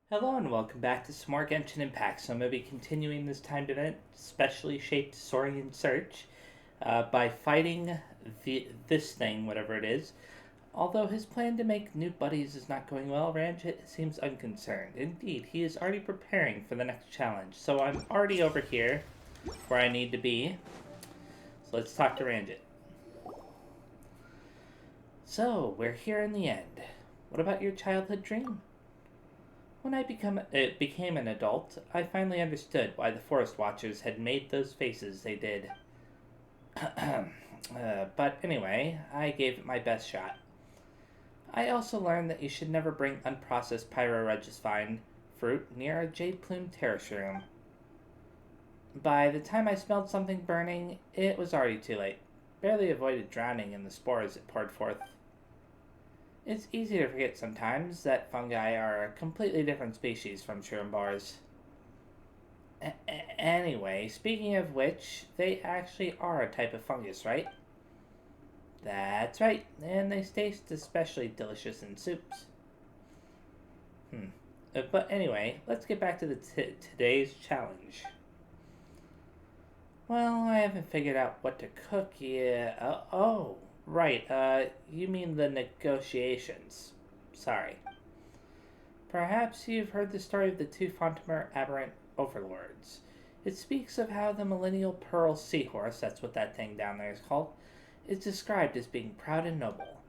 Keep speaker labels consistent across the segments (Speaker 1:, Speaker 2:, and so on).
Speaker 1: Hello and welcome back to some more Genshin Impact. So I'm going to be continuing this timed event, specially shaped Saurian Search, by fighting this thing, whatever it is. Although his plan to make new buddies is not going well, Ranjit seems unconcerned. Indeed, he is already preparing for the next challenge. So I'm already over here, where I need to be. So let's talk to Ranjit. So, we're here in the end. What about your childhood dream? When I became an adult, I finally understood why the Forest Watchers had made those faces they did. But anyway, I gave it my best shot. I also learned that you should never bring unprocessed pyroregisvine fruit near a jade plume terrace room. By the time I smelled something burning, it was already too late. Barely avoided drowning in the spores it poured forth. It's easy to forget sometimes that fungi are a completely different species from shroom Anyway, speaking of which, they actually are a type of fungus, right? That's right, and they taste especially delicious in soups. But anyway, let's get back to today's challenge. Well, I haven't figured out what to cook yet. Oh, right, you mean the negotiations. Sorry. Perhaps you've heard the story of the two Fontamer aberrant overlords. It speaks of how the millennial pearl seahorse, that's what that thing down there is called, is described as being proud and noble.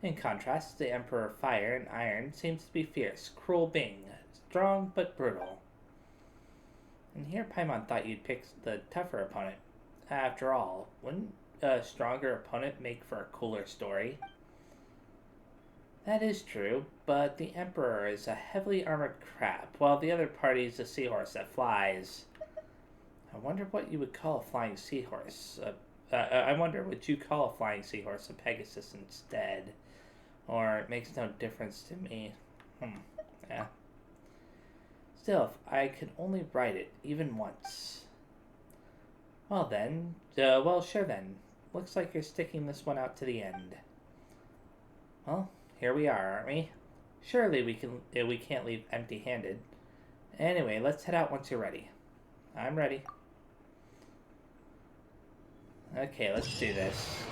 Speaker 1: In contrast, the Emperor of Fire and Iron seems to be fierce, cruel being, strong but brutal. And here Paimon thought you'd pick the tougher opponent. After all, wouldn't a stronger opponent make for a cooler story? That is true, but the Emperor is a heavily armored crab, while the other party is a seahorse that flies. I wonder what you would call a flying seahorse. I wonder what you call a flying seahorse, a Pegasus instead. Or it makes no difference to me. Yeah. Still, if I could only ride it, even once. Well then, sure then. Looks like you're sticking this one out to the end. Well, here we are, aren't we? Surely we can't leave empty-handed. Anyway, let's head out once you're ready. I'm ready. Okay, let's do this.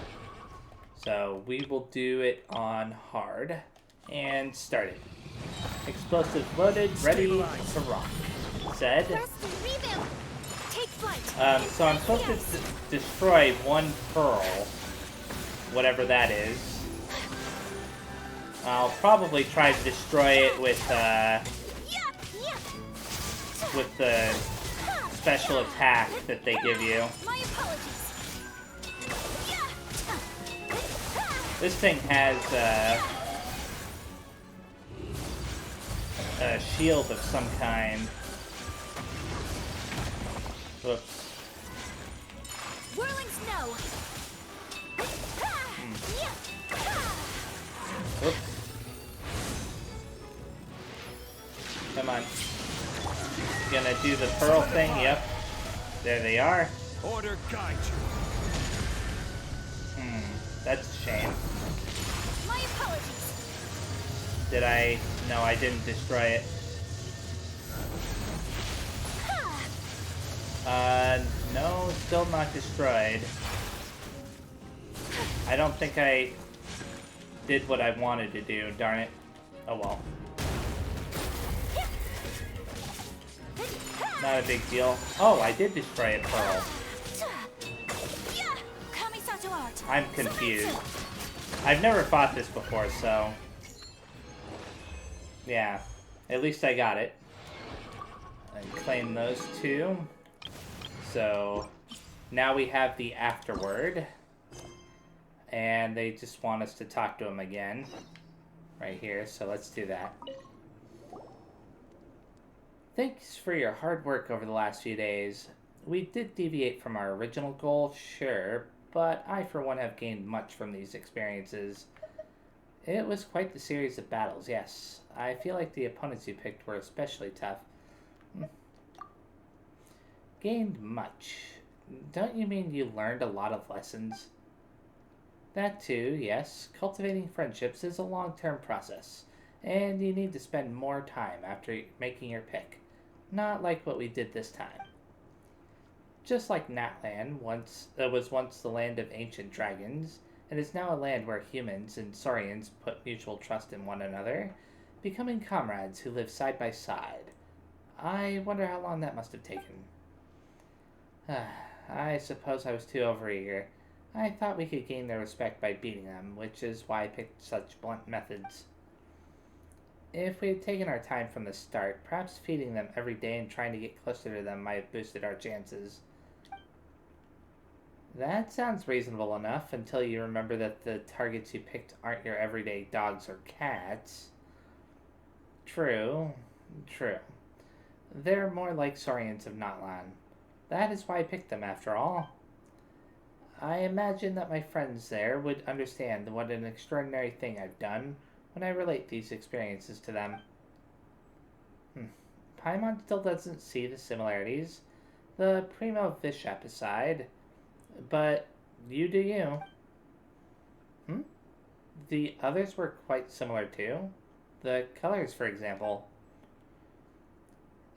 Speaker 1: So, we will do it on hard. And start it. Explosive loaded, ready to rock. Said. So I'm supposed to destroy one pearl. Whatever that is. I'll probably try to destroy it with the special attack that they give you. This thing has a shield of some kind. Whoops.
Speaker 2: Whirling snow.
Speaker 1: Whoops. Come on. Gonna do the pearl thing, yep. There they are.
Speaker 3: Order guide you.
Speaker 1: That's a shame.
Speaker 2: My apologies.
Speaker 1: Did I? No, I didn't destroy it. No, still not destroyed. I don't think I did what I wanted to do, darn it. Oh well. Not a big deal. Oh, I did destroy a pearl. I'm confused. I've never fought this before, so... yeah. At least I got it. And claim those two. So, now we have the afterword. And they just want us to talk to him again. Right here, so let's do that. Thanks for your hard work over the last few days. We did deviate from our original goal, sure, but I for one have gained much from these experiences. It was quite the series of battles, yes. I feel like the opponents you picked were especially tough. Gained much. Don't you mean you learned a lot of lessons? That too, yes. Cultivating friendships is a long-term process. and you need to spend more time after making your pick. Not like what we did this time. Just like Natlan was once the land of ancient dragons, and is now a land where humans and Saurians put mutual trust in one another, becoming comrades who live side by side. I wonder how long that must have taken. I suppose I was too overeager. I thought we could gain their respect by beating them, which is why I picked such blunt methods. If we had taken our time from the start, perhaps feeding them every day and trying to get closer to them might have boosted our chances. That sounds reasonable enough until you remember that the targets you picked aren't your everyday dogs or cats. True. They're more like Saurians of Natlan. That is why I picked them, after all. I imagine that my friends there would understand what an extraordinary thing I've done when I relate these experiences to them. Paimon still doesn't see the similarities. The Primo Bishop aside. But you do you. The others were quite similar too. The colors, for example.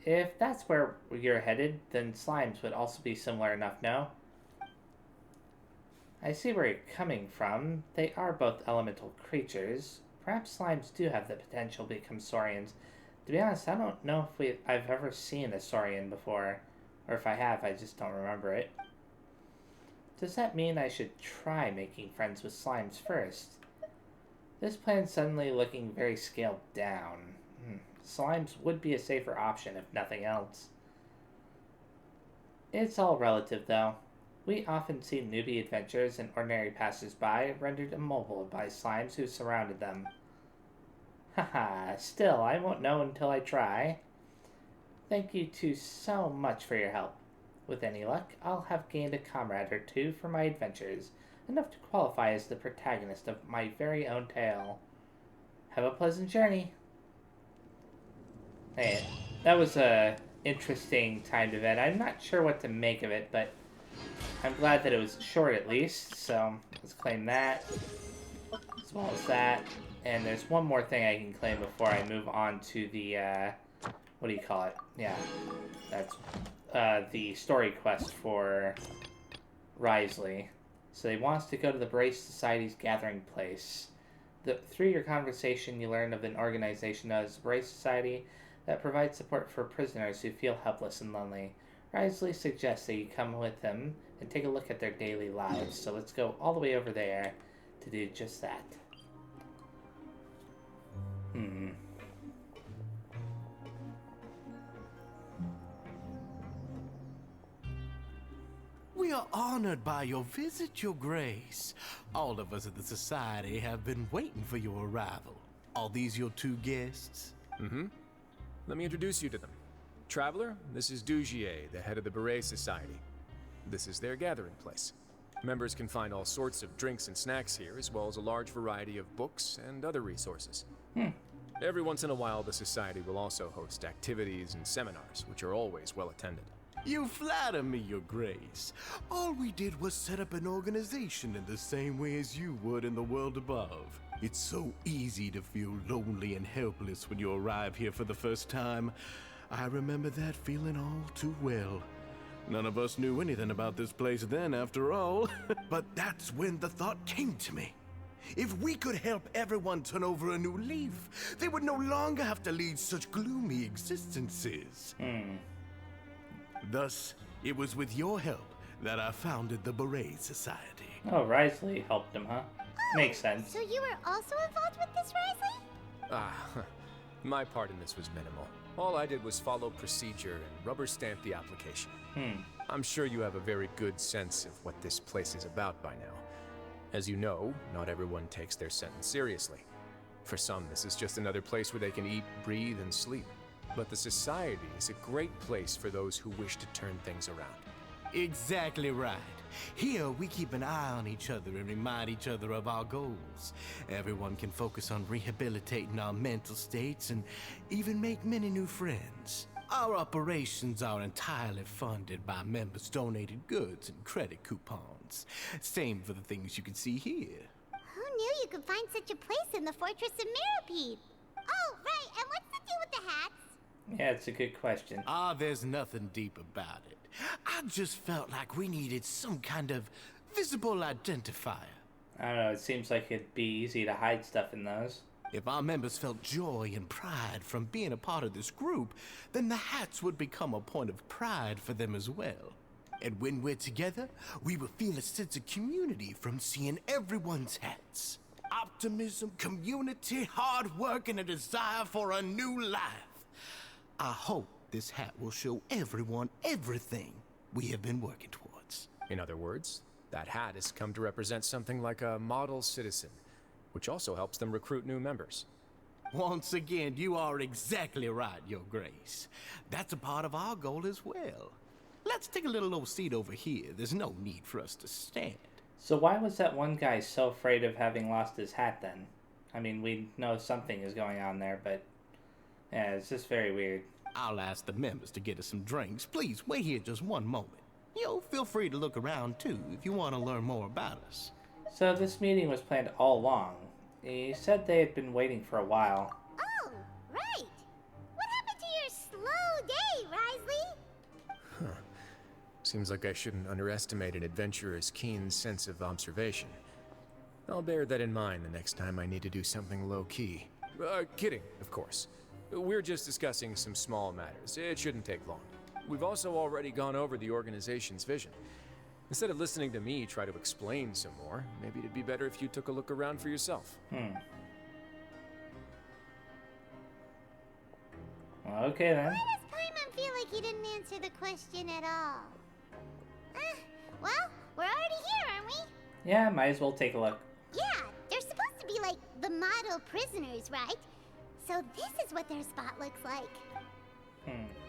Speaker 1: If that's where you're headed, then slimes would also be similar enough, no? I see where you're coming from. They are both elemental creatures. Perhaps slimes do have the potential to become Saurians. To be honest, I don't know if I've ever seen a Saurian before. Or if I have, I just don't remember it. Does that mean I should try making friends with slimes first? This plan's suddenly looking very scaled down. Slimes would be a safer option if nothing else. It's all relative, though. We often see newbie adventurers and ordinary passers-by rendered immobile by slimes who surrounded them. Haha, still, I won't know until I try. Thank you two so much for your help. With any luck, I'll have gained a comrade or two for my adventures, enough to qualify as the protagonist of my very own tale. Have a pleasant journey. Hey, that was a interesting timed event. I'm not sure what to make of it, but I'm glad that it was short at least, so let's claim that, as well as that. And there's one more thing I can claim before I move on to the, what do you call it? Yeah, that's the story quest for Wriothesley. So he wants to go to the Brace Society's gathering place. Through your conversation, you learn of an organization known as the Brace Society that provides support for prisoners who feel helpless and lonely. Wriothesley suggests that you come with him and take a look at their daily lives. So let's go all the way over there to do just that.
Speaker 3: We are honored by your visit, Your Grace. All of us at the Society have been waiting for your arrival. Are these your two guests?
Speaker 4: Let me introduce you to them. Traveler, this is Dugier, the head of the Beret Society. This is their gathering place. Members can find all sorts of drinks and snacks here, as well as a large variety of books and other resources. Every once in a while, the Society will also host activities and seminars, which are always well attended.
Speaker 3: You flatter me, Your Grace. All we did was set up an organization in the same way as you would in the world above. It's so easy to feel lonely and helpless when you arrive here for the first time. I remember that feeling all too well. None of us knew anything about this place then, after all. But that's when the thought came to me. If we could help everyone turn over a new leaf, they would no longer have to lead such gloomy existences. Thus, it was with your help that I founded the Beret Society.
Speaker 1: Oh, Wriothesley helped him, huh? Makes sense.
Speaker 2: So you were also involved with this, Wriothesley?
Speaker 4: My part in this was minimal. All I did was follow procedure and rubber stamp the application. I'm sure you have a very good sense of what this place is about by now. As you know, not everyone takes their sentence seriously. For some, this is just another place where they can eat, breathe, and sleep. But the Society is a great place for those who wish to turn things around.
Speaker 3: Exactly right. Here, we keep an eye on each other and remind each other of our goals. Everyone can focus on rehabilitating our mental states and even make many new friends. Our operations are entirely funded by members' donated goods and credit coupons. Same for the things you can see here.
Speaker 2: Who knew you could find such a place in the Fortress of Mirapede? the hats?
Speaker 1: Yeah, it's a good question.
Speaker 3: There's nothing deep about it. I just felt like we needed some kind of visible identifier.
Speaker 1: I don't know, it seems like it'd be easy to hide stuff in those.
Speaker 3: If our members felt joy and pride from being a part of this group, then the hats would become a point of pride for them as well. And when we're together, we will feel a sense of community from seeing everyone's hats. Optimism, community, hard work, and a desire for a new life. I hope this hat will show everyone everything we have been working towards.
Speaker 4: In other words, that hat has come to represent something like a model citizen, which also helps them recruit new members.
Speaker 3: Once again, you are exactly right, Your Grace. That's a part of our goal as well. Let's take a little old seat over here. There's no need for us to stand.
Speaker 1: So why was that one guy so afraid of having lost his hat then? I mean, we know something is going on there, but yeah, it's just very weird.
Speaker 3: I'll ask the members to get us some drinks. Please, wait here just one moment. Feel free to look around too if you want to learn more about us.
Speaker 1: So this meeting was planned all along. He said they had been waiting for a while.
Speaker 2: Oh, right. What happened to your slow day, Wriothesley?
Speaker 4: Seems like I shouldn't underestimate an adventurer's keen sense of observation. I'll bear that in mind the next time I need to do something low-key. Kidding, of course. We're just discussing some small matters. It shouldn't take long. We've also already gone over the organization's vision. Instead of listening to me try to explain some more, maybe it'd be better if you took a look around for yourself.
Speaker 1: Okay then.
Speaker 2: Why does Paimon feel like he didn't answer the question at all? Well, we're already here, aren't we?
Speaker 1: Yeah, might as well take a look.
Speaker 2: Yeah, they're supposed to be like the model prisoners, right? So this is what their spot looks like.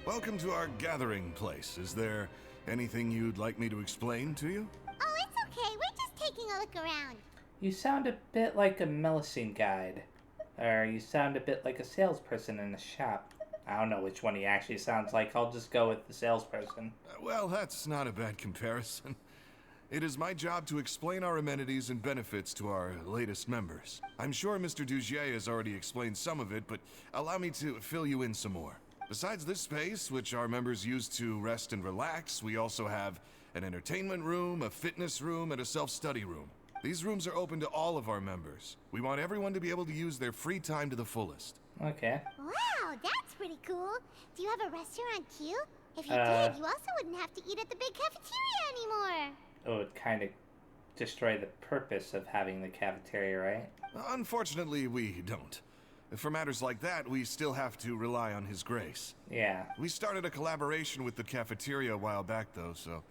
Speaker 5: Welcome to our gathering place. Is there anything you'd like me to explain to you?
Speaker 2: Oh, it's okay. We're just taking a look around.
Speaker 1: You sound a bit like a medicine guide. Or you sound a bit like a salesperson in a shop. I don't know which one he actually sounds like. I'll just go with the salesperson.
Speaker 5: Well, that's not a bad comparison. It is my job to explain our amenities and benefits to our latest members. I'm sure Mr. Dugier has already explained some of it, but allow me to fill you in some more. Besides this space, which our members use to rest and relax, we also have an entertainment room, a fitness room, and a self-study room. These rooms are open to all of our members. We want everyone to be able to use their free time to the fullest.
Speaker 1: Okay.
Speaker 2: Wow, that's pretty cool. Do you have a restaurant queue? If you did, you also wouldn't have to eat at the big cafeteria anymore.
Speaker 1: It would kind of destroy the purpose of having the cafeteria, right?
Speaker 5: Unfortunately, we don't. For matters like that, we still have to rely on His Grace.
Speaker 1: Yeah.
Speaker 5: We started a collaboration with the cafeteria a while back, though, so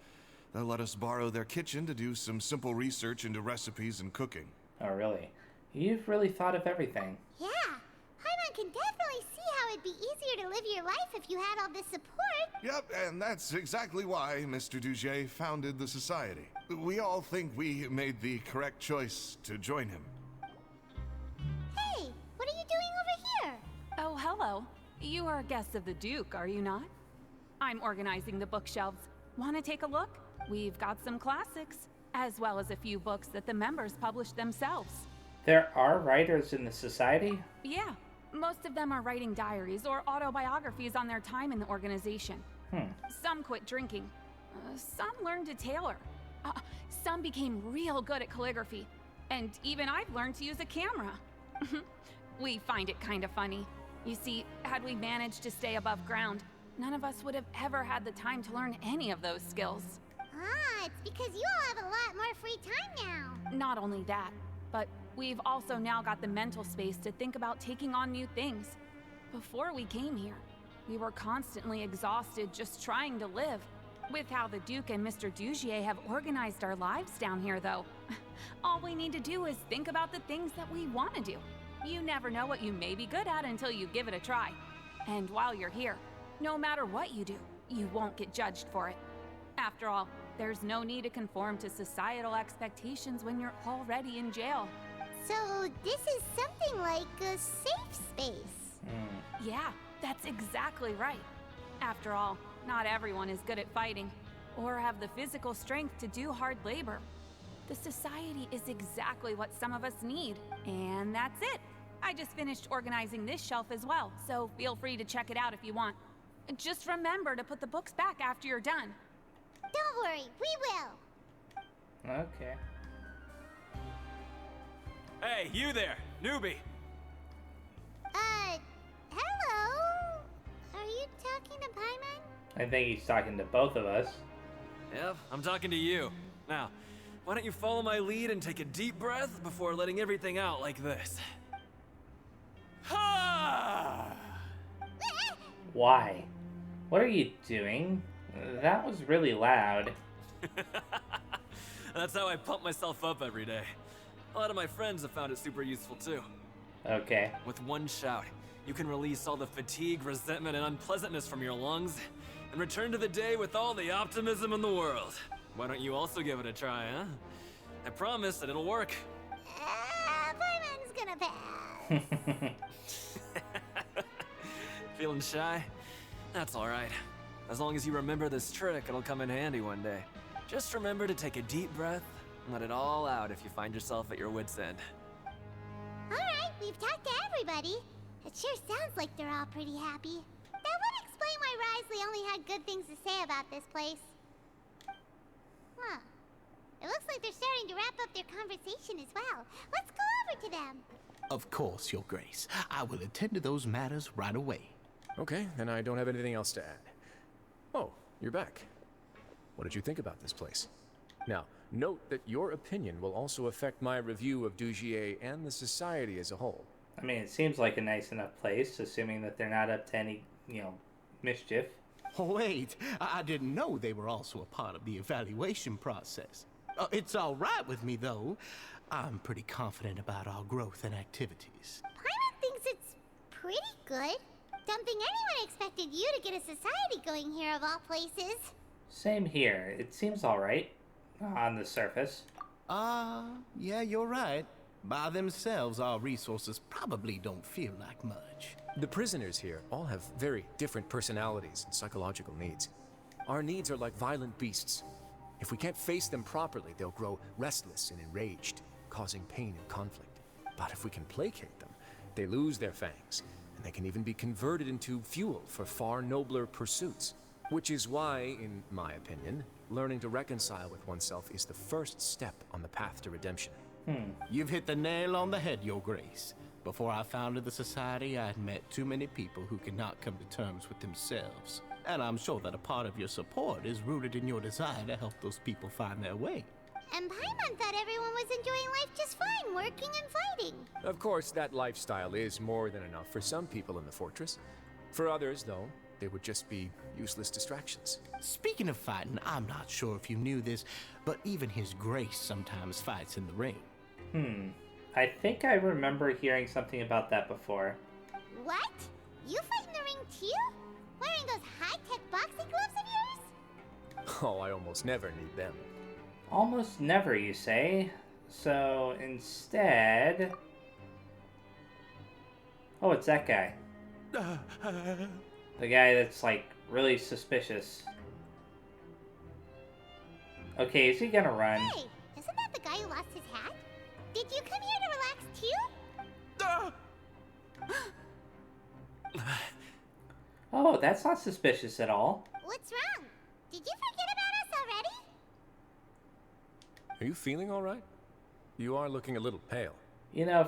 Speaker 5: they'll let us borrow their kitchen to do some simple research into recipes and cooking.
Speaker 1: Oh, really? You've really thought of everything.
Speaker 2: Yeah, Paimon can definitely see how it'd be easier to live your life if you had all this support.
Speaker 5: Yep, and that's exactly why Mr. Dugier founded the Society. We all think we made the correct choice to join him.
Speaker 2: Hey, what are you doing over here?
Speaker 6: Oh, hello. You are guests of the Duke, are you not? I'm organizing the bookshelves. Want to take a look? We've got some classics, as well as a few books that the members publish themselves.
Speaker 1: There are writers in the society?
Speaker 6: Yeah, most of them are writing diaries or autobiographies on their time in the organization. Some quit drinking. Some learned to tailor. Some became real good at calligraphy. And even I've learned to use a camera. We find it kind of funny. You see, had we managed to stay above ground, none of us would have ever had the time to learn any of those skills.
Speaker 2: Ah, it's because you all have a lot more free time now.
Speaker 6: Not only that, but we've also now got the mental space to think about taking on new things. Before we came here, we were constantly exhausted just trying to live. With how the Duke and Mr. Dugier have organized our lives down here, though, all we need to do is think about the things that we want to do. You never know what you may be good at until you give it a try. And while you're here, no matter what you do, you won't get judged for it. After all, there's no need to conform to societal expectations when you're already in jail.
Speaker 2: So this is something like a safe space.
Speaker 6: Yeah, that's exactly right. After all, not everyone is good at fighting, or have the physical strength to do hard labor. The society is exactly what some of us need, and that's it. I just finished organizing this shelf as well, so feel free to check it out if you want. Just remember to put the books back after you're done.
Speaker 2: Don't worry, we will.
Speaker 1: Okay.
Speaker 7: Hey, you there, newbie.
Speaker 2: Hello? Are you talking to Paimon?
Speaker 1: I think he's talking to both of us.
Speaker 7: Yep, I'm talking to you. Now, why don't you follow my lead and take a deep breath before letting everything out like this? Ha!
Speaker 1: Why? What are you doing? That was really loud.
Speaker 7: That's how I pump myself up every day. A lot of my friends have found it super useful too.
Speaker 1: Okay.
Speaker 7: With one shout, you can release all the fatigue, resentment, and unpleasantness from your lungs and return to the day with all the optimism in the world. Why don't you also give it a try, huh? I promise that it'll work.
Speaker 2: Paimon's gonna pass.
Speaker 7: Feeling shy? That's alright. As long as you remember this trick, it'll come in handy one day. Just remember to take a deep breath and let it all out if you find yourself at your wit's end.
Speaker 2: Alright, we've talked to everybody. It sure sounds like they're all pretty happy. That would explain why Wriothesley only had good things to say about this place. Huh. It looks like they're starting to wrap up their conversation as well. Let's go over to them.
Speaker 3: Of course, Your Grace. I will attend to those matters right away.
Speaker 4: Okay, then I don't have anything else to add. Oh, you're back. What did you think about this place? Now, note that your opinion will also affect my review of Dugier and the society as a whole.
Speaker 1: I mean, it seems like a nice enough place, assuming that they're not up to any, mischief.
Speaker 3: Wait, I didn't know they were also a part of the evaluation process. It's all right with me, though. I'm pretty confident about our growth and activities.
Speaker 2: Paimon thinks it's pretty good. Don't think anyone expected you to get a society going here of all places.
Speaker 1: Same here. It seems alright. On the surface.
Speaker 3: Yeah, you're right. By themselves, our resources probably don't feel like much.
Speaker 4: The prisoners here all have very different personalities and psychological needs. Our needs are like violent beasts. If we can't face them properly, they'll grow restless and enraged, causing pain and conflict. But if we can placate them, they lose their fangs, and they can even be converted into fuel for far nobler pursuits. Which is why, in my opinion, learning to reconcile with oneself is the first step on the path to redemption.
Speaker 3: You've hit the nail on the head, Your Grace. Before I founded the Society, I'd met too many people who could not come to terms with themselves. And I'm sure that a part of your support is rooted in your desire to help those people find their way.
Speaker 2: And Paimon thought everyone was enjoying life just fine, working and fighting.
Speaker 4: Of course, that lifestyle is more than enough for some people in the fortress. For others, though, they would just be useless distractions.
Speaker 3: Speaking of fighting, I'm not sure if you knew this, but even His Grace sometimes fights in the ring.
Speaker 1: I think I remember hearing something about that before.
Speaker 2: What? You fight in the ring too? Wearing those high-tech boxing gloves of yours?
Speaker 4: Oh, I almost never need them.
Speaker 1: Almost never, you say? So, instead... Oh, it's that guy. The guy that's, really suspicious. Okay, is he gonna run?
Speaker 2: Hey, isn't that the guy who lost his hat? Did you come here to relax too?
Speaker 1: Oh, that's not suspicious at all.
Speaker 2: What's wrong? Did you forget about us already?
Speaker 4: Are you feeling all right? You are looking a little pale.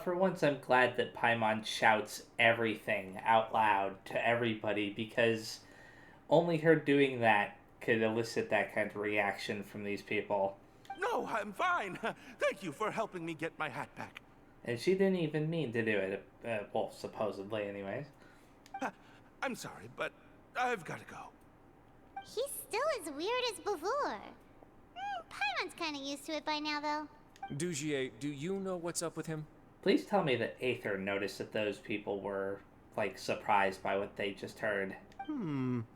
Speaker 1: For once I'm glad that Paimon shouts everything out loud to everybody, because only her doing that could elicit that kind of reaction from these people.
Speaker 8: No, I'm fine. Thank you for helping me get my hat back.
Speaker 1: And she didn't even mean to do it, well, supposedly anyways.
Speaker 8: I'm sorry, but I've got to go.
Speaker 2: He's still as weird as before. Paimon's kind of used to it by now, though.
Speaker 4: Dugier, do you know what's up with him?
Speaker 1: Please tell me that Aether noticed that those people were, surprised by what they just heard.
Speaker 3: I'm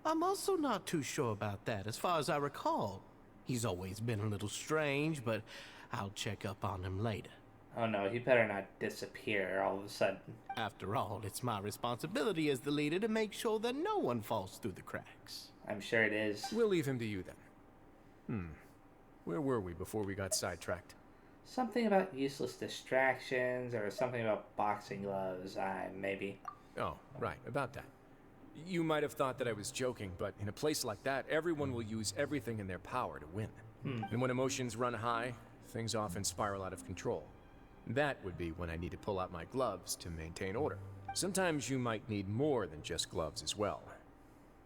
Speaker 3: also not too sure about that. As far as I recall, he's always been a little strange, but I'll check up on him later.
Speaker 1: Oh no, he better not disappear all of a sudden.
Speaker 3: After all, it's my responsibility as the leader to make sure that no one falls through the cracks.
Speaker 1: I'm sure it is.
Speaker 4: We'll leave him to you then. Where were we before we got sidetracked?
Speaker 1: Something about useless distractions or something about boxing gloves, maybe.
Speaker 4: Oh, right, about that. You might have thought that I was joking, but in a place like that, everyone will use everything in their power to win. And when emotions run high, things often spiral out of control. That would be when I need to pull out my gloves to maintain order. Sometimes you might need more than just gloves as well.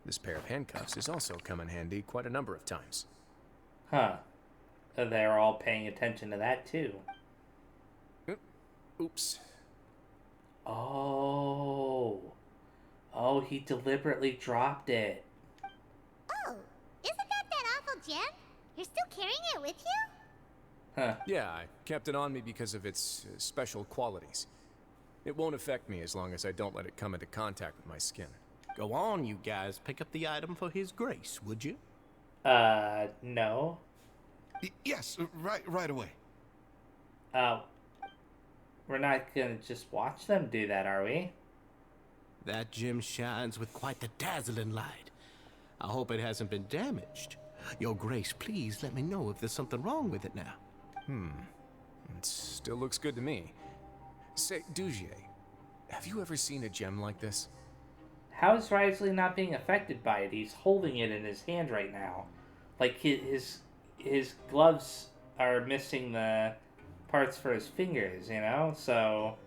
Speaker 4: This pair of handcuffs has also come in handy quite a number of times.
Speaker 1: Huh. They're all paying attention to that too.
Speaker 4: Oops.
Speaker 1: Oh. Oh, he deliberately dropped it.
Speaker 2: Oh, isn't that awful gem? You're still carrying it with you?
Speaker 1: Huh.
Speaker 4: Yeah, I kept it on me because of its special qualities. It won't affect me as long as I don't let it come into contact with my skin.
Speaker 3: Go on, you guys. Pick up the item for his grace, would you?
Speaker 1: No.
Speaker 5: Yes, right away.
Speaker 1: We're not gonna just watch them do that, are we?
Speaker 3: That gem shines with quite the dazzling light. I hope it hasn't been damaged. Your grace, please let me know if there's something wrong with it now.
Speaker 4: It still looks good to me. Say, Dugier, have you ever seen a gem like this?
Speaker 1: How is Wriothesley not being affected by it? He's holding it in his hand right now. Like, his gloves are missing the parts for his fingers, you know? So,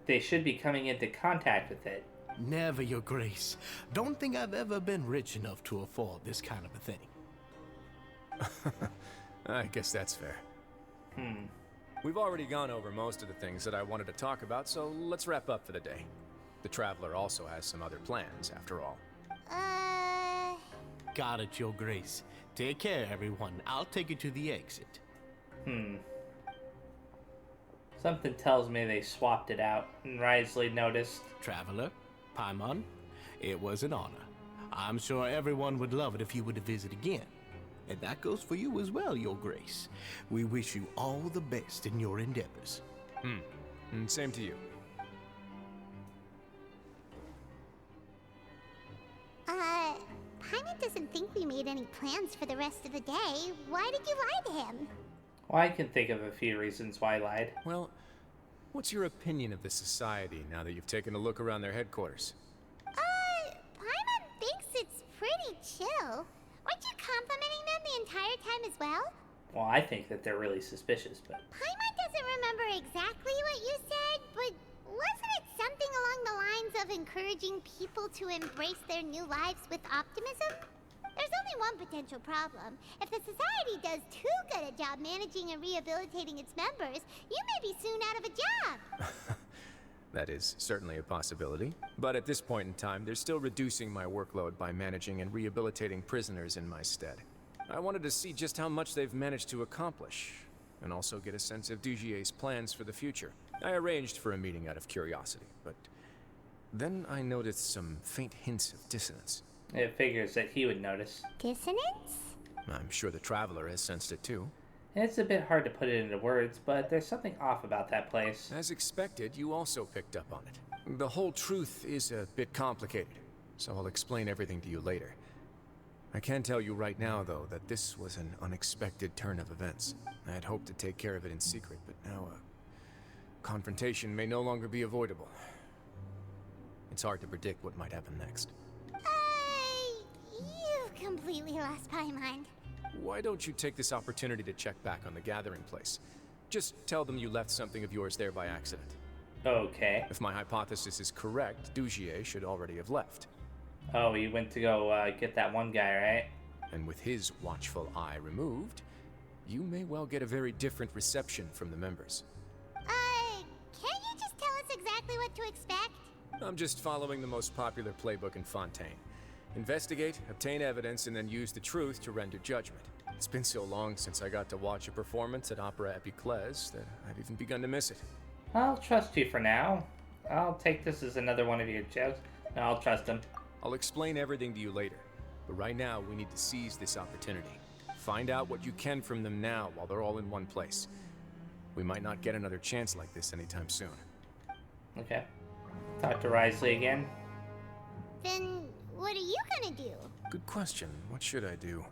Speaker 1: they should be coming into contact with it.
Speaker 3: Never, your grace. Don't think I've ever been rich enough to afford this kind of a thing.
Speaker 4: I guess that's fair. We've already gone over most of the things that I wanted to talk about, so let's wrap up for the day. The Traveler also has some other plans, after all.
Speaker 3: Got it, your grace. Take care, everyone. I'll take you to the exit.
Speaker 1: Something tells me they swapped it out, and Wriothesley noticed.
Speaker 3: Traveler, Paimon, it was an honor. I'm sure everyone would love it if you were to visit again. And that goes for you as well, your grace. We wish you all the best in your endeavors.
Speaker 4: And same to you.
Speaker 2: Paimon doesn't think we made any plans for the rest of the day. Why did you lie to him?
Speaker 1: Well, I can think of a few reasons why I lied.
Speaker 4: Well, what's your opinion of the society now that you've taken a look around their headquarters?
Speaker 2: Paimon thinks it's pretty chill. Weren't you complimenting them the entire time as well?
Speaker 1: Well, I think that they're really suspicious, but...
Speaker 2: Paimon doesn't remember exactly what you said, but wasn't it something along the lines of encouraging people to embrace their new lives with optimism? There's only one potential problem. If the society does too good a job managing and rehabilitating its members, you may be soon out of a job.
Speaker 4: That is certainly a possibility. But at this point in time, they're still reducing my workload by managing and rehabilitating prisoners in my stead. I wanted to see just how much they've managed to accomplish, and also get a sense of Dugier's plans for the future. I arranged for a meeting out of curiosity, but then I noticed some faint hints of dissonance.
Speaker 1: It figures that he would notice.
Speaker 2: Dissonance?
Speaker 4: I'm sure the Traveler has sensed it too.
Speaker 1: It's a bit hard to put it into words, but there's something off about that place.
Speaker 4: As expected, you also picked up on it. The whole truth is a bit complicated, so I'll explain everything to you later. I can tell you right now, though, that this was an unexpected turn of events. I had hoped to take care of it in secret, but now a confrontation may no longer be avoidable. It's hard to predict what might happen next.
Speaker 2: You've completely lost my mind.
Speaker 4: Why don't you take this opportunity to check back on the gathering place? Just tell them you left something of yours there by accident.
Speaker 1: Okay.
Speaker 4: If my hypothesis is correct, Dugier should already have left.
Speaker 1: Oh, he went to go get that one guy, right?
Speaker 4: And with his watchful eye removed, you may well get a very different reception from the members.
Speaker 2: Can't you just tell us exactly what to expect?
Speaker 4: I'm just following the most popular playbook in Fontaine. Investigate, obtain evidence, and then use the truth to render judgment. It's been so long since I got to watch a performance at Opera Epiclese that I've even begun to miss it.
Speaker 1: I'll trust you for now. I'll take this as another one of your jokes. No, I'll trust him.
Speaker 4: I'll explain everything to you later, but right now we need to seize this opportunity. Find out what you can from them now while they're all in one place. We might not get another chance like this anytime soon.
Speaker 1: Okay. Talk to Wriothesley again.
Speaker 2: Then what are you gonna do?
Speaker 4: Good question. What should I do?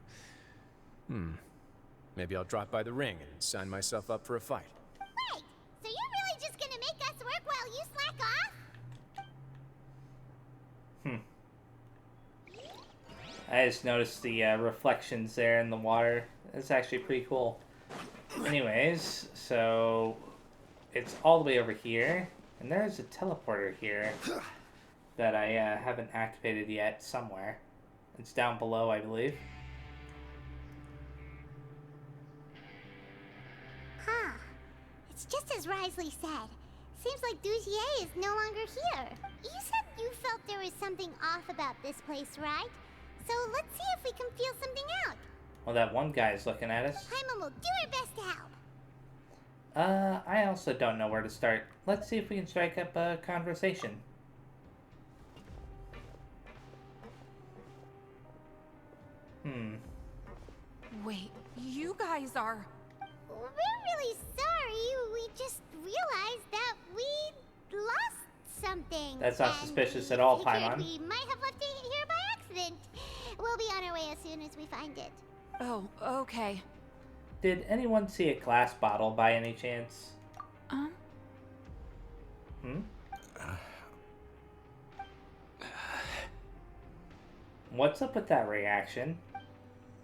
Speaker 4: Maybe I'll drop by the ring and sign myself up for a fight.
Speaker 2: Wait, so you're really just gonna make us work while you slack off?
Speaker 1: I just noticed the reflections there in the water. It's actually pretty cool. Anyways, so it's all the way over here, and there's a teleporter here that I haven't activated yet somewhere. It's down below, I believe.
Speaker 2: Huh. It's just as Wriothesley said. Seems like Dugier is no longer here. You said you felt there was something off about this place, right? So let's see if we can feel something out.
Speaker 1: Well, that one guy's looking at us.
Speaker 2: Paimon will do her best to help.
Speaker 1: I also don't know where to start. Let's see if we can strike up a conversation.
Speaker 6: Wait, you guys are...
Speaker 2: We're really sorry. We just realized that we lost something.
Speaker 1: That's not
Speaker 2: and
Speaker 1: suspicious
Speaker 2: we
Speaker 1: at all,
Speaker 2: figured
Speaker 1: Paimon.
Speaker 2: We might have left it here by accident. We'll be on our way as soon as we find it.
Speaker 6: Oh, okay.
Speaker 1: Did anyone see a glass bottle by any chance? What's up with that reaction?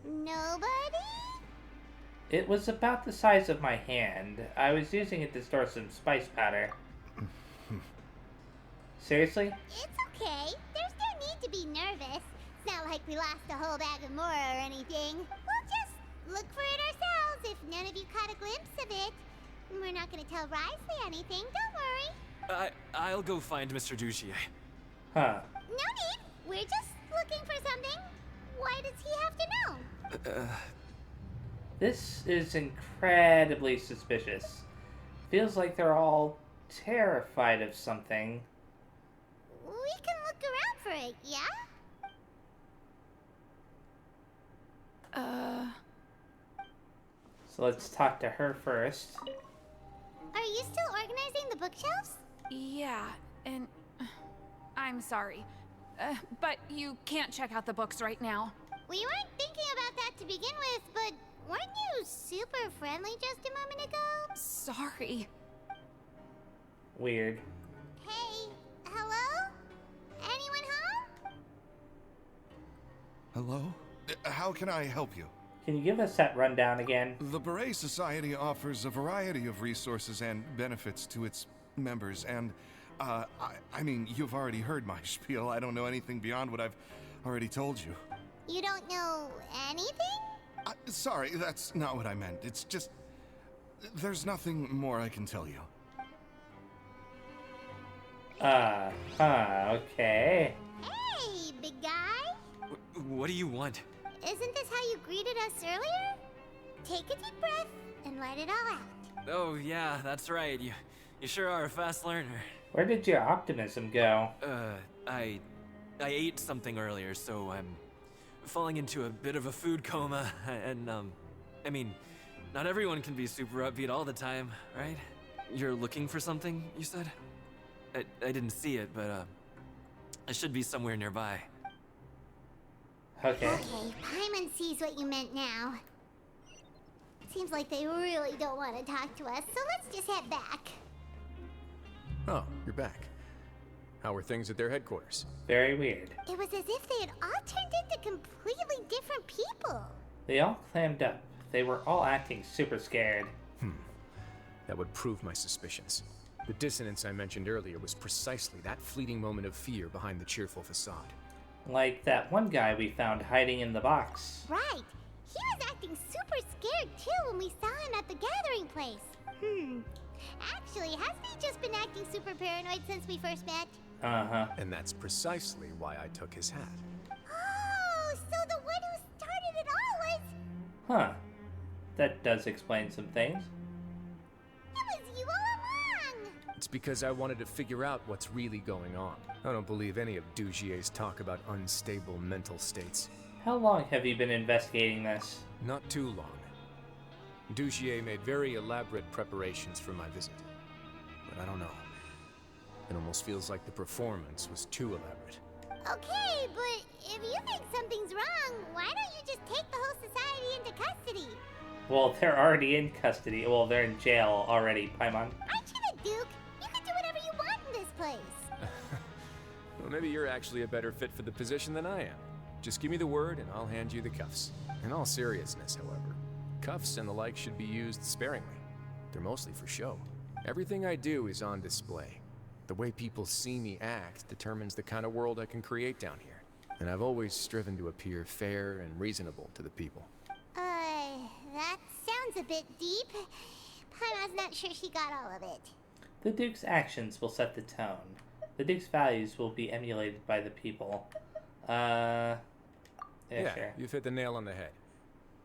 Speaker 2: Nobody?
Speaker 1: It was about the size of my hand. I was using it to store some spice powder. Seriously?
Speaker 2: It's okay. There's no need to be nervous. It's not like we lost a whole bag of Mora or anything. We'll just look for it ourselves if none of you caught a glimpse of it. We're not gonna tell Wriothesley anything, don't worry.
Speaker 7: I'll go find Mr. Dugier.
Speaker 1: Huh.
Speaker 2: No need. We're just looking for something. Why does he have to know?
Speaker 1: This is incredibly suspicious. Feels like they're all terrified of something.
Speaker 2: We can look around for it, yeah?
Speaker 1: So let's talk to her first.
Speaker 2: Are you still organizing the bookshelves?
Speaker 6: Yeah, and... I'm sorry. But you can't check out the books right now.
Speaker 2: We weren't thinking about that to begin with, but weren't you super friendly just a moment ago?
Speaker 6: Sorry.
Speaker 1: Weird.
Speaker 2: Hey, hello? Anyone home?
Speaker 5: Hello? How can I help you?
Speaker 1: Can you give us that rundown again?
Speaker 5: The Beret Society offers a variety of resources and benefits to its members, and, I mean, you've already heard my spiel. I don't know anything beyond what I've already told you.
Speaker 2: You don't know anything?
Speaker 5: Sorry, that's not what I meant. It's just... there's nothing more I can tell you.
Speaker 1: Okay.
Speaker 2: Hey, big guy.
Speaker 7: What do you want?
Speaker 2: Isn't this how you greeted us earlier? Take a deep breath and let it all out.
Speaker 7: Oh, yeah, that's right. You sure are a fast learner.
Speaker 1: Where did your optimism go?
Speaker 7: I ate something earlier, so I'm falling into a bit of a food coma, and, I mean, not everyone can be super upbeat all the time, right? You're looking for something, you said? I didn't see it, but, it should be somewhere nearby.
Speaker 1: Okay.
Speaker 2: Okay, Paimon sees what you meant now. Seems like they really don't want to talk to us, so let's just head back.
Speaker 4: Oh, you're back. How are things at their headquarters?
Speaker 1: Very weird.
Speaker 2: It was as if they had all turned into completely different people.
Speaker 1: They all clammed up. They were all acting super scared.
Speaker 4: That would prove my suspicions. The dissonance I mentioned earlier was precisely that fleeting moment of fear behind the cheerful facade.
Speaker 1: Like that one guy we found hiding in the box.
Speaker 2: Right. He was acting super scared too when we saw him at the gathering place. Actually, hasn't he just been acting super paranoid since we first met?
Speaker 1: Uh-huh.
Speaker 4: And that's precisely why I took his hat.
Speaker 2: Oh, so the one who started it all was...
Speaker 1: Huh. That does explain some things.
Speaker 2: It was you all along!
Speaker 4: It's because I wanted to figure out what's really going on. I don't believe any of Dugier's talk about unstable mental states.
Speaker 1: How long have you been investigating this?
Speaker 4: Not too long. Dugier made very elaborate preparations for my visit. But I don't know. It almost feels like the performance was too elaborate.
Speaker 2: Okay, but if you think something's wrong, why don't you just take the whole society into custody?
Speaker 1: Well, they're already in custody. Well, they're in jail already, Paimon.
Speaker 2: Aren't you the Duke? You can do whatever you want in this place.
Speaker 4: Well, maybe you're actually a better fit for the position than I am. Just give me the word and I'll hand you the cuffs. In all seriousness, however, cuffs and the like should be used sparingly. They're mostly for show. Everything I do is on display. The way people see me act determines the kind of world I can create down here. And I've always striven to appear fair and reasonable to the people.
Speaker 2: That sounds a bit deep. Paimon's not sure she got all of it.
Speaker 1: The Duke's actions will set the tone. The Duke's values will be emulated by the people. Yeah, sure.
Speaker 4: You've hit the nail on the head.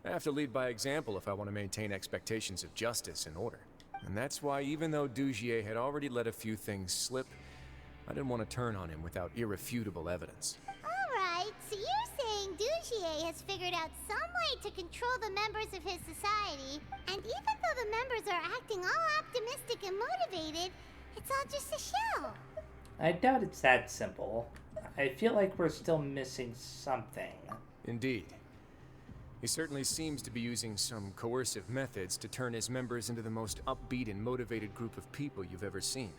Speaker 4: I have to lead by example if I want to maintain expectations of justice and order. And that's why, even though Dugier had already let a few things slip, I didn't want to turn on him without irrefutable evidence.
Speaker 2: Alright, so you're saying Dugier has figured out some way to control the members of his society, and even though the members are acting all optimistic and motivated, it's all just a show.
Speaker 1: I doubt it's that simple. I feel like we're still missing something.
Speaker 4: Indeed. He certainly seems to be using some coercive methods to turn his members into the most upbeat and motivated group of people you've ever seen.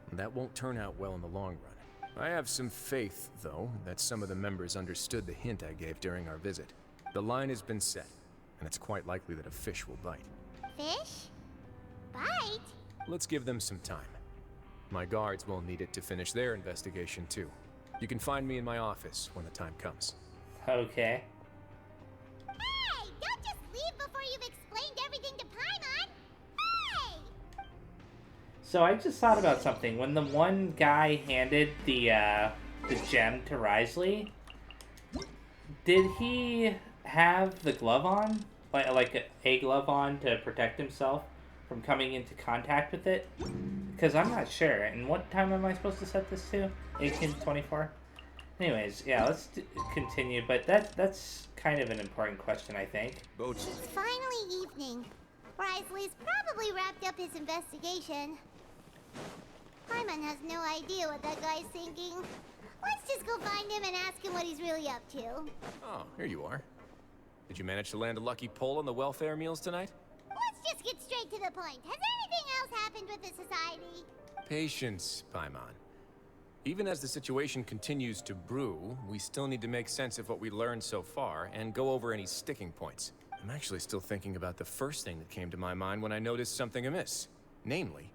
Speaker 4: And that won't turn out well in the long run. I have some faith, though, that some of the members understood the hint I gave during our visit. The line has been set, and it's quite likely that a fish will bite.
Speaker 2: Fish? Bite?
Speaker 4: Let's give them some time. My guards will need it to finish their investigation, too. You can find me in my office when the time comes.
Speaker 1: Okay.
Speaker 2: Hey! Don't just leave before you've explained everything to Paimon! Hey!
Speaker 1: So I just thought about something. When the one guy handed the gem to Wriothesley, did he have the glove on? Like a glove on to protect himself from coming into contact with it? Because I'm not sure. And what time am I supposed to set this to? 18:24? Anyways, yeah, let's continue. But that's kind of an important question, I think.
Speaker 5: Boats.
Speaker 2: It's finally evening. Wriothesley's probably wrapped up his investigation. Paimon has no idea what that guy's thinking. Let's just go find him and ask him what he's really up to.
Speaker 4: Oh, here you are. Did you manage to land a lucky pull on the welfare meals tonight?
Speaker 2: Let's just get straight to the point. Has anything else happened with the society?
Speaker 4: Patience, Paimon. Even as the situation continues to brew, we still need to make sense of what we learned so far and go over any sticking points. I'm actually still thinking about the first thing that came to my mind when I noticed something amiss. Namely,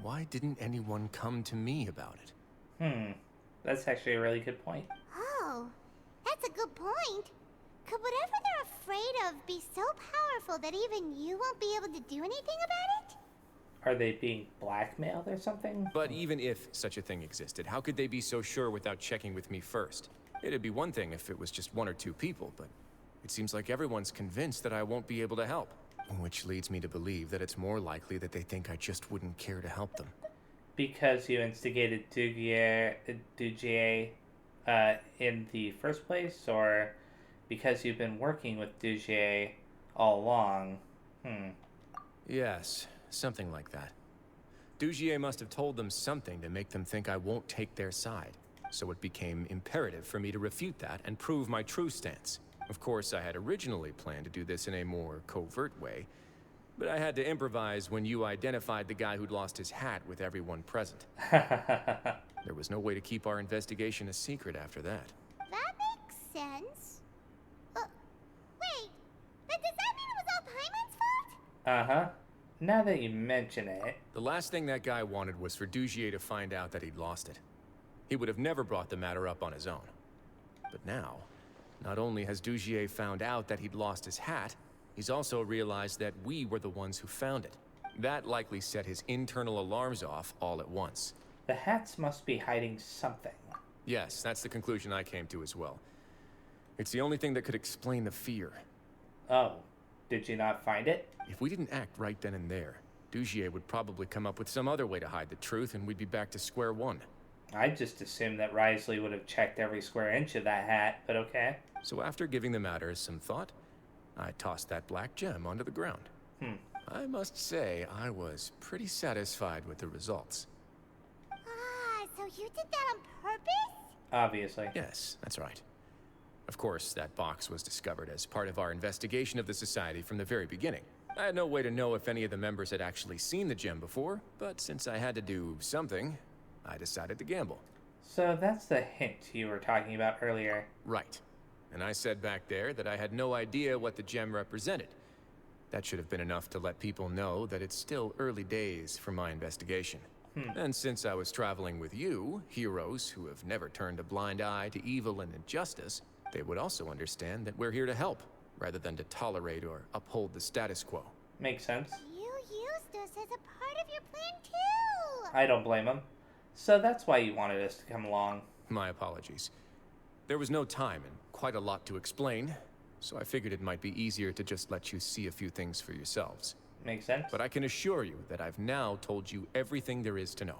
Speaker 4: why didn't anyone come to me about it?
Speaker 1: That's actually a really good point.
Speaker 2: Oh, that's a good point. Could whatever they're afraid of be so powerful that even you won't be able to do anything about it?
Speaker 1: Are they being blackmailed or something?
Speaker 4: But even if such a thing existed, how could they be so sure without checking with me first? It'd be one thing if it was just one or two people, but it seems like everyone's convinced that I won't be able to help. Which leads me to believe that it's more likely that they think I just wouldn't care to help them.
Speaker 1: Because you instigated Dugier in the first place, or because you've been working with Dugier all along?
Speaker 4: Yes, something like that. Dugier must have told them something to make them think I won't take their side. So it became imperative for me to refute that and prove my true stance. Of course, I had originally planned to do this in a more covert way, but I had to improvise when you identified the guy who'd lost his hat with everyone present. There was no way to keep our investigation a secret after that.
Speaker 2: That makes sense. Wait, but does that mean it was all Paimon's fault?
Speaker 1: Uh-huh. Now that you mention it.
Speaker 4: The last thing that guy wanted was for Dugier to find out that he'd lost it. He would have never brought the matter up on his own. But now, not only has Dugier found out that he'd lost his hat, he's also realized that we were the ones who found it. That likely set his internal alarms off all at once.
Speaker 1: The hats must be hiding something.
Speaker 4: Yes, that's the conclusion I came to as well. It's the only thing that could explain the fear.
Speaker 1: Oh, did you not find it?
Speaker 4: If we didn't act right then and there, Dugier would probably come up with some other way to hide the truth and we'd be back to square one.
Speaker 1: I just assumed that Wriothesley would have checked every square inch of that hat, but okay.
Speaker 4: So after giving the matter some thought, I tossed that black gem onto the ground. I must say, I was pretty satisfied with the results.
Speaker 2: Ah, so you did that on purpose?
Speaker 1: Obviously.
Speaker 4: Yes, that's right. Of course, that box was discovered as part of our investigation of the Society from the very beginning. I had no way to know if any of the members had actually seen the gem before, but since I had to do something, I decided to gamble.
Speaker 1: So that's the hint you were talking about earlier.
Speaker 4: Right. And I said back there that I had no idea what the gem represented. That should have been enough to let people know that it's still early days for my investigation. And since I was traveling with you, heroes who have never turned a blind eye to evil and injustice, they would also understand that we're here to help, rather than to tolerate or uphold the status quo.
Speaker 1: Makes sense.
Speaker 2: You used us as a part of your plan too!
Speaker 1: I don't blame him. So that's why you wanted us to come along.
Speaker 4: My apologies. There was no time and quite a lot to explain, so I figured it might be easier to just let you see a few things for yourselves.
Speaker 1: Makes sense.
Speaker 4: But I can assure you that I've now told you everything there is to know.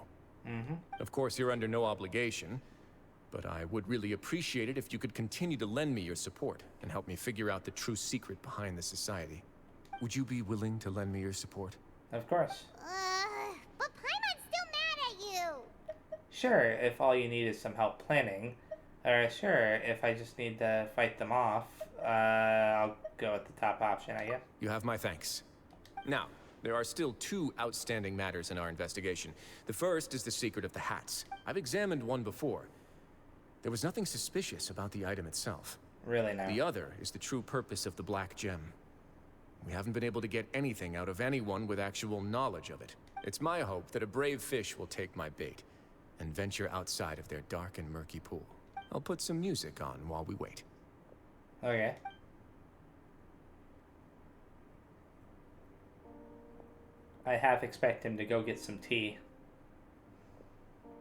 Speaker 4: Of course, you're under no obligation, but I would really appreciate it if you could continue to lend me your support and help me figure out the true secret behind the Society. Would you be willing to lend me your support?
Speaker 1: Of course.
Speaker 2: But Paimon's still mad at you!
Speaker 1: Sure, if all you need is some help planning. Or sure, if I just need to fight them off, I'll go with the top option, I guess.
Speaker 4: You have my thanks. Now, there are still two outstanding matters in our investigation. The first is the secret of the hats. I've examined one before. There was nothing suspicious about the item itself.
Speaker 1: Really now.
Speaker 4: The other is the true purpose of the black gem. We haven't been able to get anything out of anyone with actual knowledge of it. It's my hope that a brave fish will take my bait and venture outside of their dark and murky pool. I'll put some music on while we wait.
Speaker 1: Okay. I half expect him to go get some tea.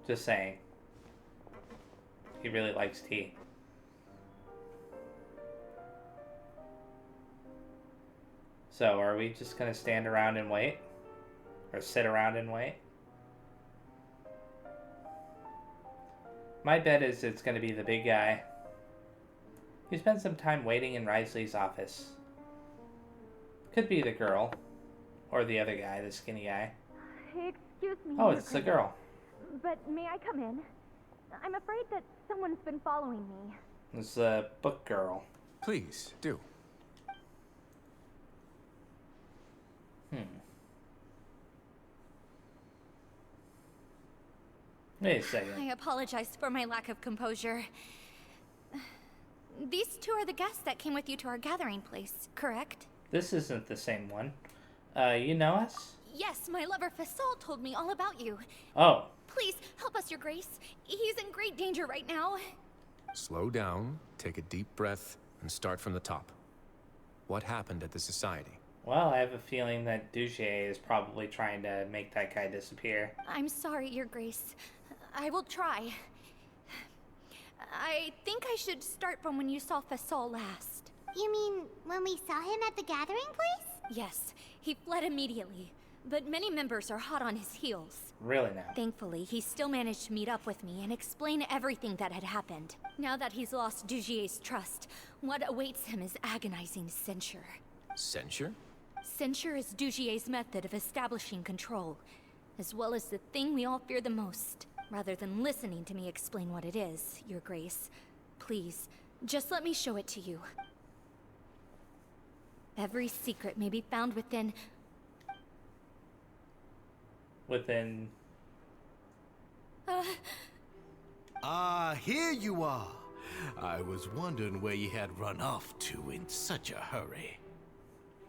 Speaker 1: Just saying. He really likes tea. So, are we just gonna stand around and wait? Or sit around and wait? My bet is it's gonna be the big guy. He spent some time waiting in Wriothesley's office. Could be the girl. Or the other guy, the skinny guy.
Speaker 9: Excuse me.
Speaker 1: Oh, it's the girl.
Speaker 9: But may I come in? I'm afraid that someone's been following me.
Speaker 1: It's the book girl.
Speaker 4: Please, do.
Speaker 1: Wait a second.
Speaker 10: I apologize for my lack of composure. These two are the guests that came with you to our gathering place, correct?
Speaker 1: This isn't the same one. You know us?
Speaker 10: Yes, my lover Fasol told me all about you.
Speaker 1: Oh.
Speaker 10: Please, help us, your grace. He's in great danger right now.
Speaker 4: Slow down, take a deep breath, and start from the top. What happened at the Society?
Speaker 1: Well, I have a feeling that Dugier is probably trying to make that guy disappear.
Speaker 10: I'm sorry, your grace. I will try. I think I should start from when you saw Fasol last.
Speaker 2: You mean when we saw him at the gathering place?
Speaker 10: Yes, he fled immediately, but many members are hot on his heels.
Speaker 1: Really now?
Speaker 10: Thankfully, he still managed to meet up with me and explain everything that had happened. Now that he's lost Dugier's trust, what awaits him is agonizing censure.
Speaker 4: Censure?
Speaker 10: Censure is Dugier's method of establishing control, as well as the thing we all fear the most. Rather than listening to me explain what it is, your grace, please, just let me show it to you. Every secret may be found within...
Speaker 1: Within...
Speaker 3: Here you are. I was wondering where you had run off to in such a hurry.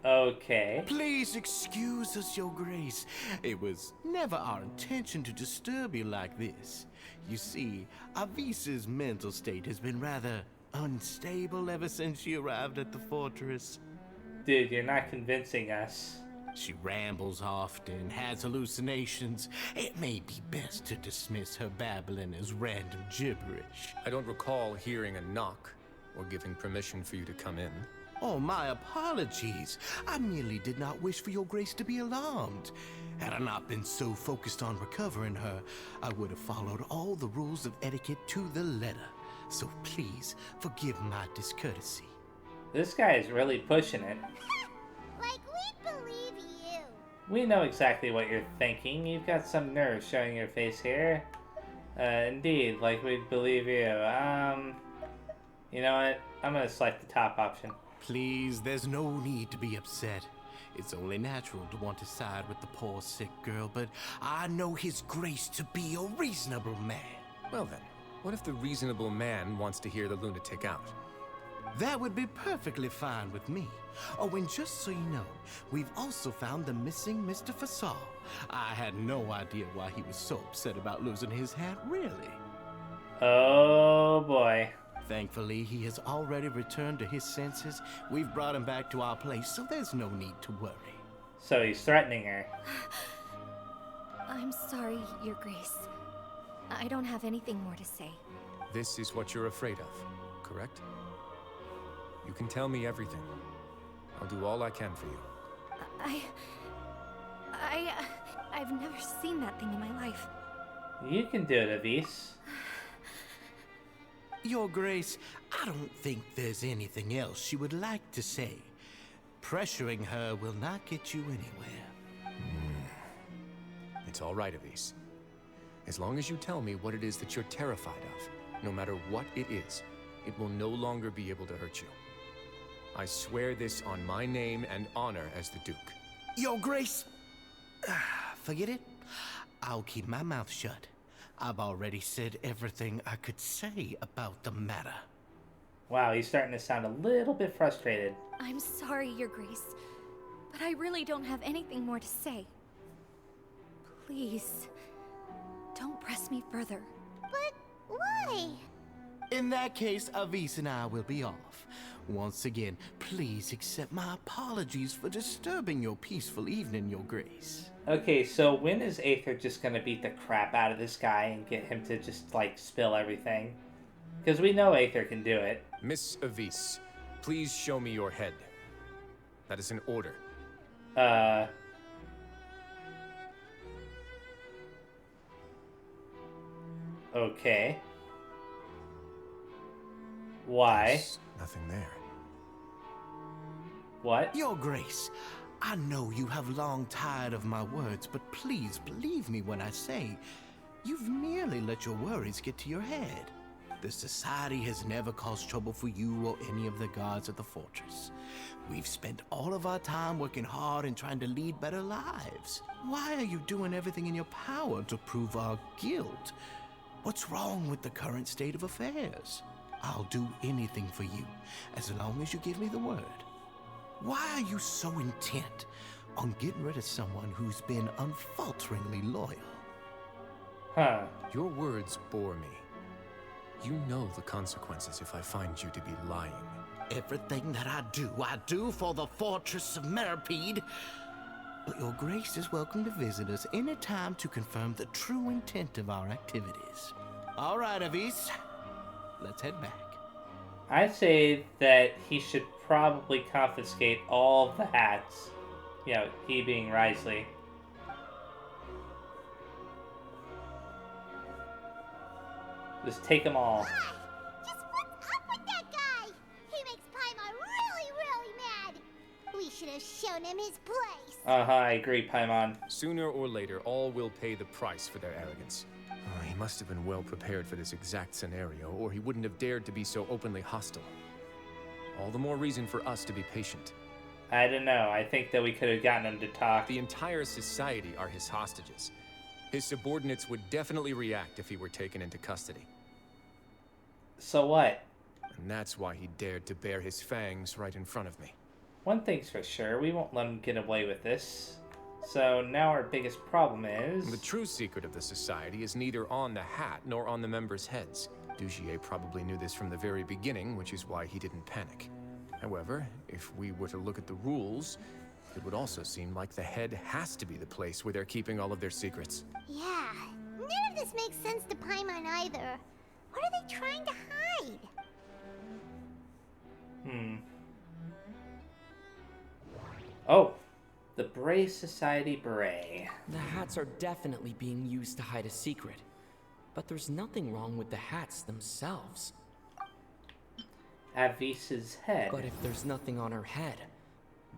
Speaker 1: Okay.
Speaker 3: Please excuse us, Your Grace. It was never our intention to disturb you like this. You see, Avisa's mental state has been rather unstable ever since she arrived at the fortress.
Speaker 1: Dude, you're not convincing us.
Speaker 3: She rambles often, has hallucinations. It may be best to dismiss her babbling as random gibberish.
Speaker 4: I don't recall hearing a knock or giving permission for you to come in.
Speaker 3: Oh, my apologies. I merely did not wish for Your Grace to be alarmed. Had I not been so focused on recovering her, I would have followed all the rules of etiquette to the letter. So please, forgive my discourtesy.
Speaker 1: This guy is really pushing it.
Speaker 2: Like, we believe you.
Speaker 1: We know exactly what you're thinking. You've got some nerve showing your face here. Indeed, like we believe you. You know what? I'm gonna select the top option.
Speaker 3: Please, there's no need to be upset. It's only natural to want to side with the poor sick girl, but I know His Grace to be a reasonable man.
Speaker 4: Well then, what if the reasonable man wants to hear the lunatic out?
Speaker 3: That would be perfectly fine with me. Oh, and just so you know, we've also found the missing Mr. Fasal. I had no idea why he was so upset about losing his hat, really.
Speaker 1: Oh boy.
Speaker 3: Thankfully, he has already returned to his senses. We've brought him back to our place, so there's no need to worry.
Speaker 1: So he's threatening her.
Speaker 10: I'm sorry, Your Grace. I don't have anything more to say.
Speaker 4: This is what you're afraid of, correct? You can tell me everything. I'll do all I can for you.
Speaker 10: I've never seen that thing in my life.
Speaker 1: You can do it, Avis.
Speaker 3: Your Grace, I don't think there's anything else she would like to say. Pressuring her will not get you anywhere.
Speaker 4: It's all right, Avis. As long as you tell me what it is that you're terrified of, no matter what it is, it will no longer be able to hurt you. I swear this on my name and honor as the Duke.
Speaker 3: Your Grace, forget it. I'll keep my mouth shut. I've already said everything I could say about the matter.
Speaker 1: Wow, he's starting to sound a little bit frustrated.
Speaker 10: I'm sorry, Your Grace, but I really don't have anything more to say. Please, don't press me further.
Speaker 2: But why?
Speaker 3: In that case, Avis and I will be off. Once again, please accept my apologies for disturbing your peaceful evening, Your Grace.
Speaker 1: Okay, so when is Aether just gonna beat the crap out of this guy and get him to just, like, spill everything? Because we know Aether can do it.
Speaker 4: Miss Avis, please show me your head. That is an order.
Speaker 1: Okay. Why?
Speaker 4: There's nothing there.
Speaker 1: What?
Speaker 3: Your Grace, I know you have long tired of my words, but please believe me when I say you've merely let your worries get to your head. The Society has never caused trouble for you or any of the guards at the fortress. We've spent all of our time working hard and trying to lead better lives. Why are you doing everything in your power to prove our guilt? What's wrong with the current state of affairs? I'll do anything for you, as long as you give me the word. Why are you so intent on getting rid of someone who's been unfalteringly loyal?
Speaker 1: Huh.
Speaker 4: Your words bore me. You know the consequences if I find you to be lying.
Speaker 3: Everything that I do for the Fortress of Meripede. But Your Grace is welcome to visit us any time to confirm the true intent of our activities. All right, Avis. Let's head back.
Speaker 1: I'd say that he should probably confiscate all the hats. You know, he being Wriothesley. Just take them all.
Speaker 2: Just what's up with that guy? He makes Paimon really, really mad. We should have shown him his place.
Speaker 1: I agree, Paimon.
Speaker 4: Sooner or later, all will pay the price for their arrogance. He must have been well prepared for this exact scenario, or he wouldn't have dared to be so openly hostile. All the more reason for us to be patient.
Speaker 1: I don't know. I think that we could have gotten him to talk.
Speaker 4: The entire society are his hostages. His subordinates would definitely react if he were taken into custody.
Speaker 1: So what?
Speaker 4: And that's why he dared to bare his fangs right in front of me.
Speaker 1: One thing's for sure, we won't let him get away with this. So now our biggest problem is...
Speaker 4: The true secret of the society is neither on the hat nor on the members' heads. Dugier probably knew this from the very beginning, which is why he didn't panic. However, if we were to look at the rules, it would also seem like the head has to be the place where they're keeping all of their secrets.
Speaker 2: Yeah, none of this makes sense to Paimon either. What are they trying to hide?
Speaker 1: Oh, the Beret Society Beret.
Speaker 11: The hats are definitely being used to hide a secret. But there's nothing wrong with the hats themselves.
Speaker 1: Avis's head.
Speaker 11: But if there's nothing on her head,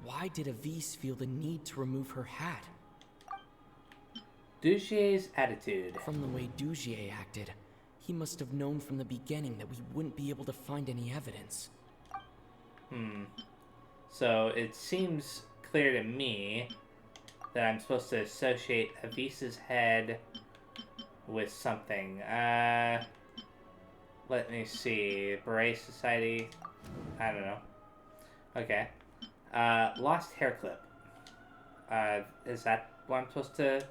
Speaker 11: why did Avis feel the need to remove her hat?
Speaker 1: Dugier's attitude.
Speaker 11: From the way Dugier acted, he must have known from the beginning that we wouldn't be able to find any evidence.
Speaker 1: So it seems clear to me that I'm supposed to associate Avisa's head with something. Let me see. Beret Society. I don't know. Okay. Lost hair clip. Is that what I'm supposed to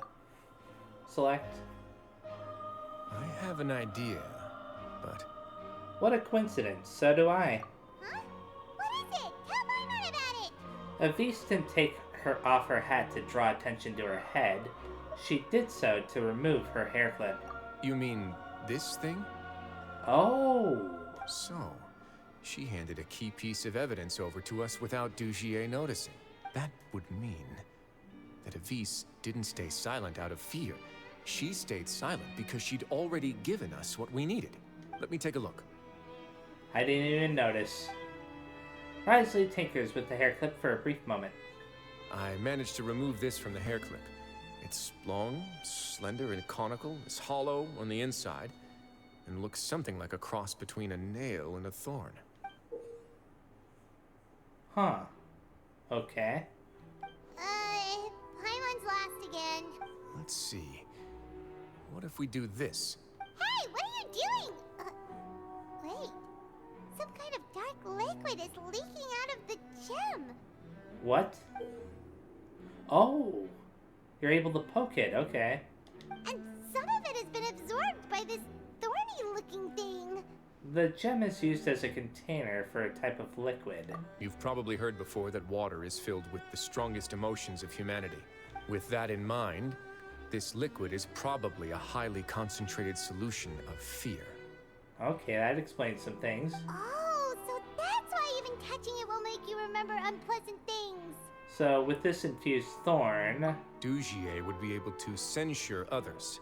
Speaker 1: select?
Speaker 4: I have an idea, but...
Speaker 1: What a coincidence. So do I.
Speaker 2: Huh? What is it? Tell Paimon about it!
Speaker 1: Avise didn't take her off her hat to draw attention to her head. She did so to remove her hair clip.
Speaker 4: You mean this thing?
Speaker 1: Oh.
Speaker 4: So, she handed a key piece of evidence over to us without Dugier noticing. That would mean that Avise didn't stay silent out of fear. She stayed silent because she'd already given us what we needed. Let me take a look.
Speaker 1: I didn't even notice. Wriothesley tinkers with the hair clip for a brief moment.
Speaker 4: I managed to remove this from the hair clip. It's long, slender, and conical. It's hollow on the inside, and looks something like a cross between a nail and a thorn.
Speaker 1: Huh. Okay.
Speaker 2: Paimon's lost again.
Speaker 4: Let's see. What if we do this?
Speaker 2: Hey, what are you doing? Wait. Some kind of dark liquid is leaking out of the gem.
Speaker 1: What? Oh. You're able to poke it, okay.
Speaker 2: And some of it has been absorbed by this thorny-looking thing.
Speaker 1: The gem is used as a container for a type of liquid.
Speaker 4: You've probably heard before that water is filled with the strongest emotions of humanity. With that in mind, this liquid is probably a highly concentrated solution of fear.
Speaker 1: Okay, that explains some things.
Speaker 2: Oh, so that's why even touching it will make you remember unpleasant things.
Speaker 1: So, with this infused thorn...
Speaker 4: Dugier would be able to censure others.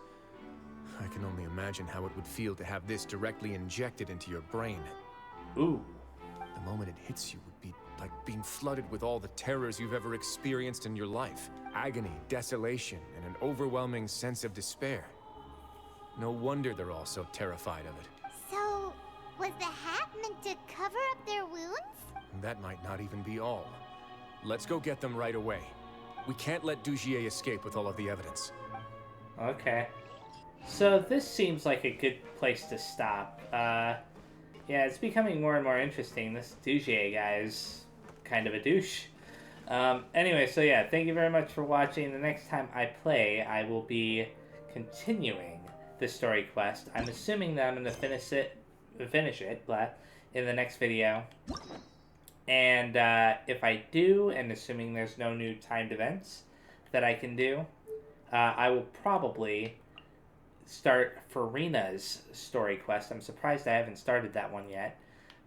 Speaker 4: I can only imagine how it would feel to have this directly injected into your brain.
Speaker 1: Ooh.
Speaker 4: The moment it hits you would be like being flooded with all the terrors you've ever experienced in your life. Agony, desolation, and an overwhelming sense of despair. No wonder they're all so terrified of it.
Speaker 2: So, was the hat meant to cover up their wounds?
Speaker 4: That might not even be all. Let's go get them right away. We can't let Dugier escape with all of the evidence.
Speaker 1: Okay. So this seems like a good place to stop. Yeah, it's becoming more and more interesting. This Dugier guy is kind of a douche. Anyway, so yeah, thank you very much for watching. The next time I play, I will be continuing this story quest. I'm assuming that I'm going to finish it in the next video. And if I do, and assuming there's no new timed events that I can do, I will probably start Farina's story quest. I'm surprised I haven't started that one yet.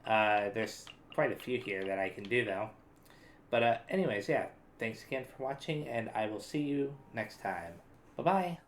Speaker 1: There's quite a few here that I can do, though. But anyways, yeah, thanks again for watching, and I will see you next time. Bye-bye.